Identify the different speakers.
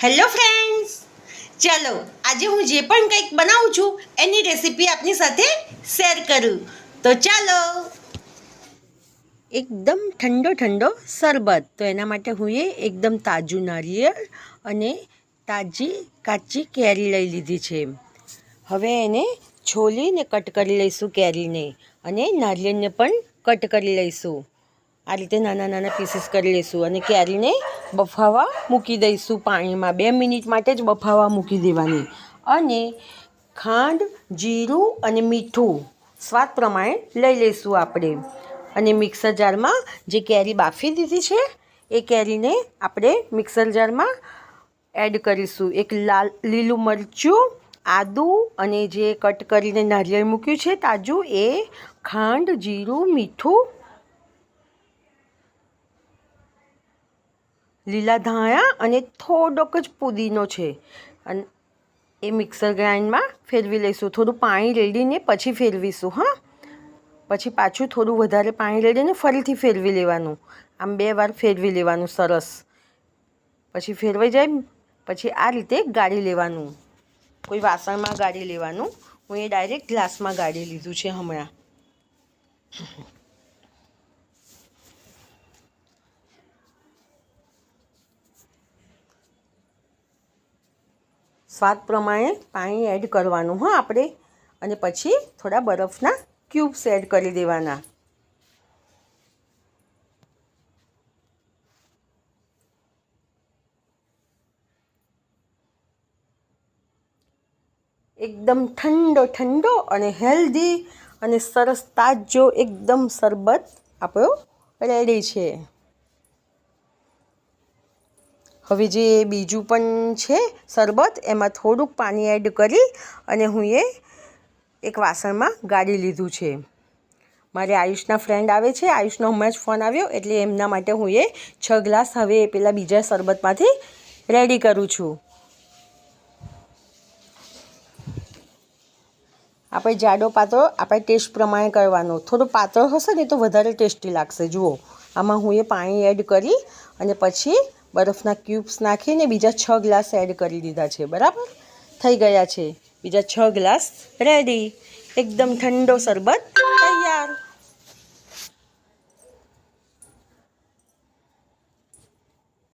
Speaker 1: Hello friends, ચાલો આજે હું જે પણ કંઈક બનાવું છું એની રેસીપી આપની સાથે શેર કરું. તો ચાલો. એકદમ ઠંડો ઠંડો શરબત. તો એના માટે હું એકદમ તાજું નારિયેળ અને તાજી કાચી કેરી લઈ લીધી છે. હવે એને છોલીને કટ કરી લઈશું કેરીને, અને નારિયેળને પણ કટ કરી લઈશું. આ રીતે નાના નાના પીસીસ કરી લઈશું અને કેરીને બફાવા મૂકી દઈશું પાણીમાં. 2 મિનિટ માટે જ બફાવા મૂકી દેવાની. અને ખાંડ, જીરું અને મીઠું સ્વાદ પ્રમાણે લઈ લઈશું આપણે. અને મિક્સર જારમાં જે કેરી બાફી દીધી છે એ કેરીને આપણે મિક્સર જારમાં એડ કરીશું. એક લીલું મરચું, આદું અને જે કટ કરીને નારિયેળ મૂક્યું છે તાજું એ, ખાંડ, જીરું, મીઠું, લીલા ધાણા અને થોડોક જ પુદીનો છે. અને એ મિક્સર ગ્રાઇન્ડમાં ફેરવી લઈશું. થોડું પાણી રેડીને પછી ફેરવીશું. પછી પાછું થોડું વધારે પાણી રેડીને ફરીથી ફેરવી લેવાનું. આમ 2 વાર ફેરવી લેવાનું સરસ. પછી ફેરવાઈ જાય પછી આ રીતે ગાળી લેવાનું. કોઈ વાસણમાં ગાળી લેવાનું. હું એ ડાયરેક્ટ ગ્લાસમાં ગાળી લીધું છે હમણાં. સ્વાદ પ્રમાણે પાણી એડ કરવાનું આપણે. અને પછી થોડા બરફના ક્યુબ્સ એડ કરી દેવાના. એકદમ ઠંડો ઠંડો અને હેલ્ધી અને સરસ તાજો એકદમ શરબત આપણો રેડી છે. હવે જે બીજું પણ છે શરબત, એમાં થોડુંક પાણી એડ કરી અને હું એક વાસણમાં ગાળી લીધું છે. મારે આયુષના ફ્રેન્ડ આવે છે, આયુષનો હમણાં જ ફોન આવ્યો એટલે એમના માટે હું 6 ગ્લાસ હવે પેલા બીજા શરબતમાંથી રેડી કરું છું. આપણે જાડો પાતળો આપણે ટેસ્ટ પ્રમાણે કરવાનો. થોડો પાતળો હશે ને તો વધારે ટેસ્ટી લાગશે. જુઓ, આમાં હું પાણી એડ કરી અને પછી બરફના ક્યુબ્સ નાખીને બીજા 6 ગ્લાસ એડ કરી દીધા છે. બરાબર થઈ ગયા છે. બીજા 6 ગ્લાસ રેડી. એકદમ ઠંડો શરબત